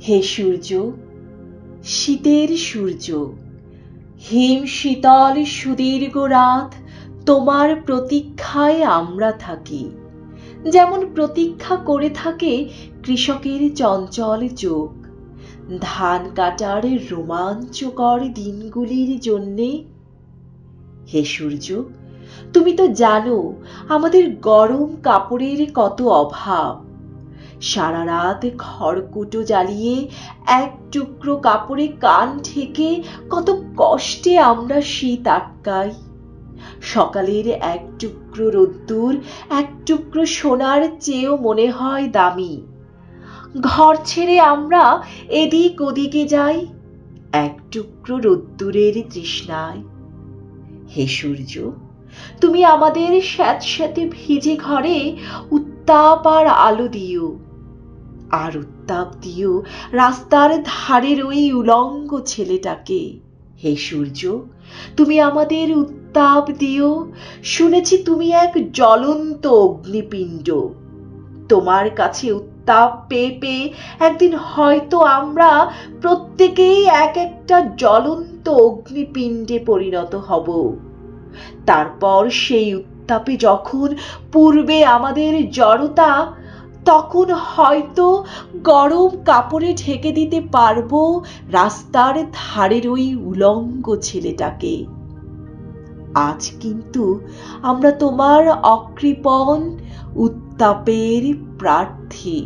হে সূর্য, শীতের সূর্য, হিম শীতল সুদীর্ঘ রাত, তোমার প্রতীক্ষায় আমরা থাকি, যেমন প্রতীক্ষা করে থাকে কৃষকের চঞ্চল চোখ ধান কাটার রোমাঞ্চকর দিনগুলির জন্যে। হে সূর্য, তুমি তো জানো আমাদের গরম কাপড়ের কত অভাব। সারা রাত খড়কুটো জ্বালিয়ে এক টুকরো কাপড়ে কান ঢেকে কত কষ্টে আমরা শীত আটকাই। সকালের এক টুকরো রোদ্দুর এক টুকরো সোনার চেয়েও মনে হয় দামি। ঘর ছেড়ে আমরা এদিক ওদিকে যাই এক টুকরো রোদ্দুরের তৃষ্ণায়। হে সূর্য, তুমি আমাদের স্যাঁতস্যাঁতে ভিজে ঘরে উত্তাপ আর আলো দিও, আর উত্তাপ দিও রাস্তার ধারের ওই উলঙ্গ ছেলেটাকে। হে সূর্য, তুমি আমাদের উত্তাপ দিও, শুনেছি তুমি এক জ্বলন্ত অগ্নিপিণ্ড। তোমার কাছে উত্তাপ পেয়ে পেয়ে একদিন হয়তো আমরা প্রত্যেকেই এক একটা জ্বলন্ত অগ্নিপিণ্ডে পরিণত হব। তারপর সেই উত্তাপে যখন পূর্বে আমাদের জড়তা, তখন হয়তো গরম কাপড়ে ঢেকে দিতে পারবো রাস্তার ধারের ওই উলঙ্গ ছেলেটাকে। আজ কিন্তু আমরা তোমার অকৃপণ উত্তাপের প্রার্থী।